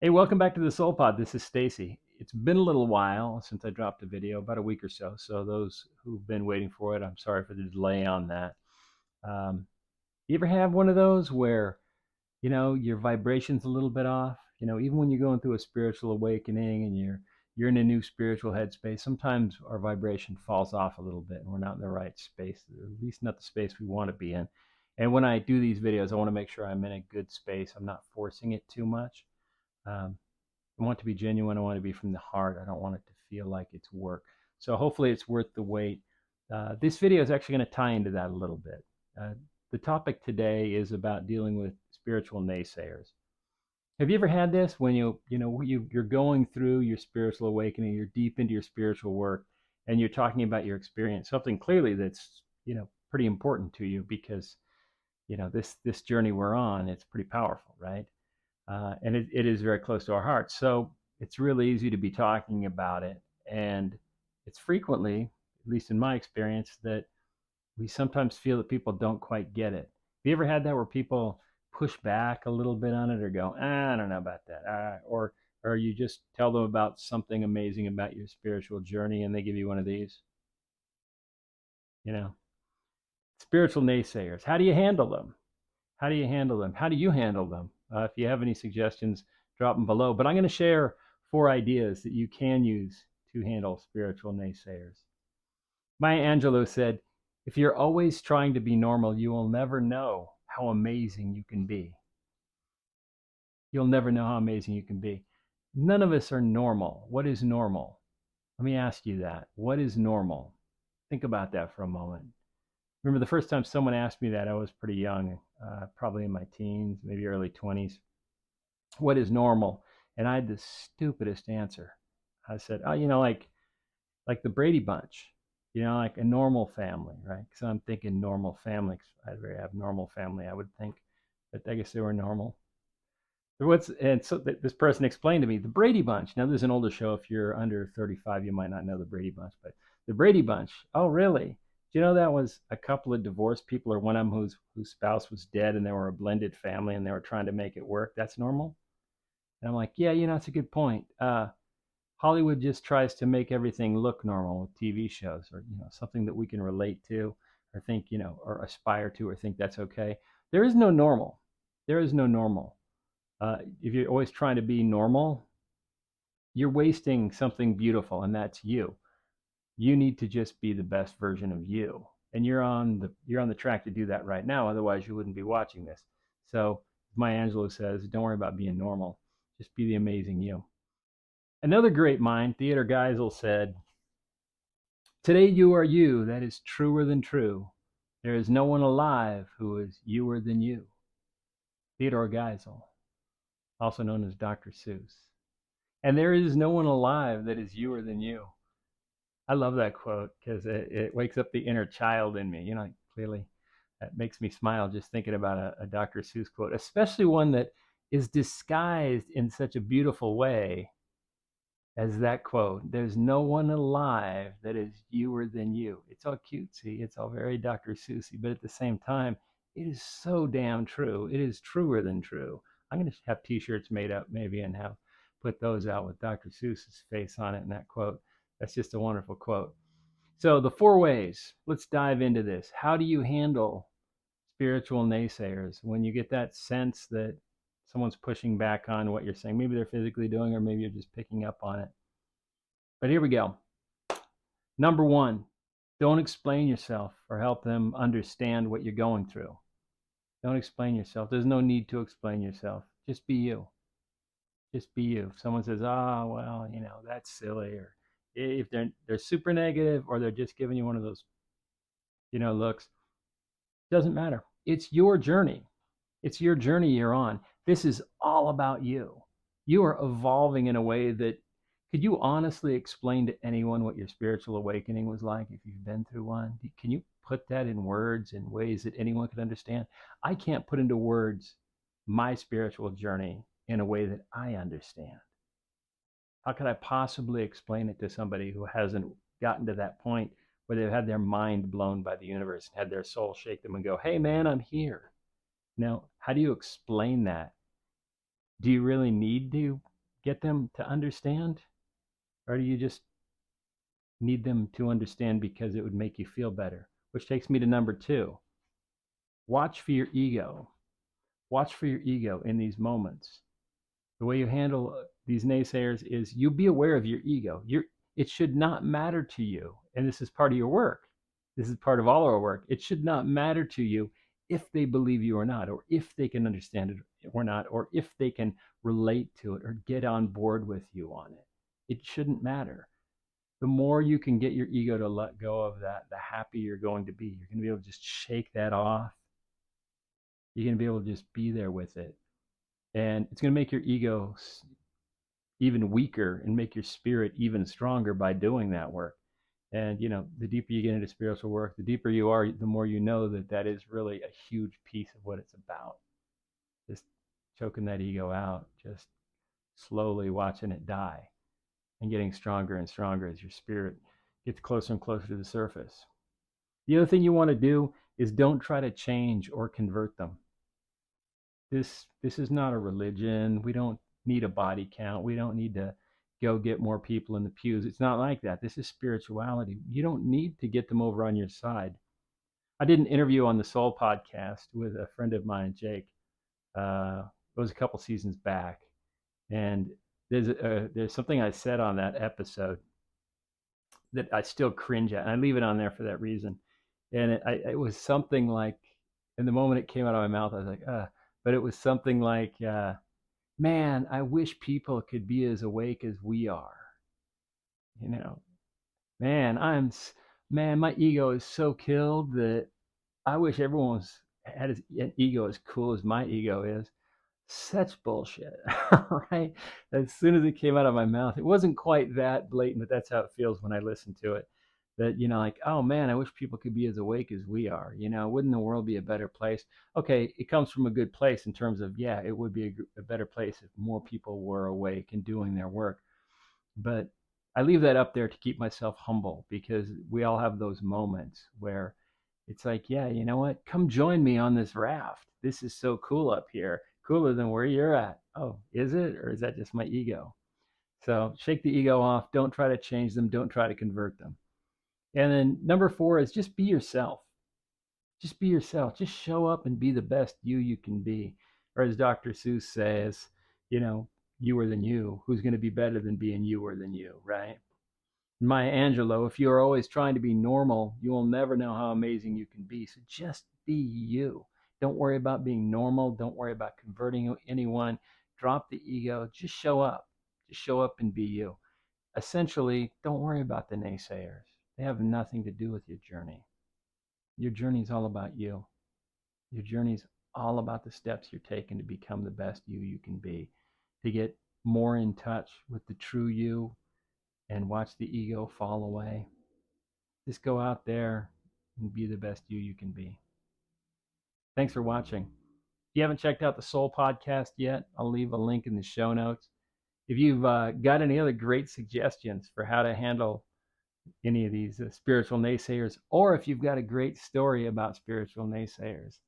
Hey, welcome back to the Soul Pod. This is Stacy. It's been a little while since I dropped a video, about a week or so. So those who've been waiting for it, I'm sorry for the delay on that. Um, you ever have one of those where your vibration's a little bit off? Even when you're going through a spiritual awakening and you're in a new spiritual headspace, sometimes our vibration falls off a little bit and we're not in the right space, or at least not the space we want to be in. And when I do these videos, I want to make sure I'm in a good space. I'm not forcing it too much. Um, I want it to be genuine. I want it to be from the heart. I don't want it to feel like it's work. So hopefully it's worth the wait. This video is actually going to tie into that a little bit. The topic today is about dealing with spiritual naysayers. Have you ever had this when you're going through your spiritual awakening, you're deep into your spiritual work, and you're talking about your experience, something clearly that's pretty important to you because this journey we're on, it's pretty powerful, right? And it is very close to our hearts. So it's really easy to be talking about it. And it's frequently, at least in my experience, that we sometimes feel that people don't quite get it. Have you ever had that where people push back a little bit on it or go, I don't know about that? Or you just tell them about something amazing about your spiritual journey and they give you one of these, you know, spiritual naysayers. How do you handle them? How do you handle them? How do you handle them? If you have any suggestions, drop them below. But I'm going to share 4 ideas that you can use to handle spiritual naysayers. Maya Angelou said, if you're always trying to be normal, you will never know how amazing you can be. You'll never know how amazing you can be. None of us are normal. What is normal? Let me ask you that. What is normal? Think about that for a moment. Remember the first time someone asked me that, I was pretty young, probably in my teens, maybe early 20s. What is normal? And I had the stupidest answer. I said, oh, like the Brady Bunch, like a normal family, right? So I'm thinking normal family. I'd very abnormal family, I would think, but I guess they were normal. And so this person explained to me the Brady Bunch. Now, this is an older show. If you're under 35, you might not know the Brady Bunch, but the Brady Bunch. Oh, really? Do you know that was a couple of divorced people, or one of them whose spouse was dead, and they were a blended family, and they were trying to make it work? That's normal. And I'm like, yeah, that's a good point. Hollywood just tries to make everything look normal with TV shows, or something that we can relate to, or think, or aspire to, or think that's okay. There is no normal. There is no normal. If you're always trying to be normal, you're wasting something beautiful, and that's you. You need to just be the best version of you, and you're on the track to do that right now. Otherwise, you wouldn't be watching this. So, Maya Angelou says, "Don't worry about being normal. Just be the amazing you." Another great mind, Theodore Geisel, said, "Today you are you. That is truer than true. There is no one alive who is youer than you." Theodore Geisel, also known as Dr. Seuss. And there is no one alive that is youer than you. I love that quote because it wakes up the inner child in me. Clearly that makes me smile just thinking about a Dr. Seuss quote, especially one that is disguised in such a beautiful way as that quote. There's no one alive that is youer than you. It's all cutesy, it's all very Dr. Seussy, but at the same time, it is so damn true. It is truer than true. I'm going to have T-shirts made up maybe and have put those out with Dr. Seuss's face on it and that quote. That's just a wonderful quote. So the 4 ways. Let's dive into this. How do you handle spiritual naysayers when you get that sense that someone's pushing back on what you're saying? Maybe they're physically doing, or maybe you're just picking up on it. But here we go. Number one, don't explain yourself or help them understand what you're going through. Don't explain yourself. There's no need to explain yourself. Just be you. Just be you. If someone says, "Oh, well, that's silly," or if they're super negative, or they're just giving you one of those, looks, doesn't matter. It's your journey. It's your journey you're on. This is all about you. You are evolving in a way that, could you honestly explain to anyone what your spiritual awakening was like if you've been through one? Can you put that in words in ways that anyone could understand? I can't put into words my spiritual journey in a way that I understand. How could I possibly explain it to somebody who hasn't gotten to that point where they've had their mind blown by the universe and had their soul shake them and go, "Hey, man, I'm here"? Now, how do you explain that? Do you really need to get them to understand? Or do you just need them to understand because it would make you feel better? Which takes me to number two. Watch for your ego. Watch for your ego in these moments. The way you handle these naysayers is you be aware of your ego. It should not matter to you. And this is part of your work. This is part of all our work. It should not matter to you if they believe you or not, or if they can understand it or not, or if they can relate to it or get on board with you on it. It shouldn't matter. The more you can get your ego to let go of that, the happier you're going to be. You're going to be able to just shake that off. You're going to be able to just be there with it. And it's going to make your ego even weaker and make your spirit even stronger by doing that work. And, the deeper you get into spiritual work, the deeper you are, the more you know that that is really a huge piece of what it's about. Just choking that ego out, just slowly watching it die and getting stronger and stronger as your spirit gets closer and closer to the surface. The other thing you want to do is don't try to change or convert them. This is not a religion. We don't need a body count. We don't need to go get more people in the pews. It's not like that. This is spirituality. You don't need to get them over on your side. I did an interview on the Soul podcast with a friend of mine, Jake. It was a couple seasons back, and there's something I said on that episode that I still cringe at, and I leave it on there for that reason. And it was something like, in the moment it came out of my mouth, I was like, but it was something like, man, I wish people could be as awake as we are. You know, man, man, my ego is so killed that I wish everyone had an ego as cool as my ego is. Such bullshit, right? As soon as it came out of my mouth, it wasn't quite that blatant, but that's how it feels when I listen to it. That, like, oh man, I wish people could be as awake as we are. Wouldn't the world be a better place? Okay, it comes from a good place in terms of, yeah, it would be a better place if more people were awake and doing their work. But I leave that up there to keep myself humble, because we all have those moments where it's like, yeah, you know what? Come join me on this raft. This is so cool up here. Cooler than where you're at. Oh, is it? Or is that just my ego? So shake the ego off. Don't try to change them. Don't try to convert them. And then number 4 is just be yourself. Just be yourself. Just show up and be the best you can be. Or as Dr. Seuss says, you are than you. Who's going to be better than being you or than you, right? Maya Angelou, if you are always trying to be normal, you will never know how amazing you can be. So just be you. Don't worry about being normal. Don't worry about converting anyone. Drop the ego. Just show up. Just show up and be you. Essentially, don't worry about the naysayers. They have nothing to do with your journey. Your journey is all about you. Your journey is all about the steps you're taking to become the best you can be, to get more in touch with the true you and watch the ego fall away. Just go out there and be the best you can be. Thanks for watching. If you haven't checked out the Soul Podcast yet, I'll leave a link in the show notes. If you've got any other great suggestions for how to handle any of these spiritual naysayers, or if you've got a great story about spiritual naysayers,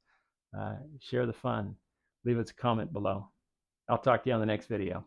share the fun. Leave us a comment below. I'll talk to you on the next video.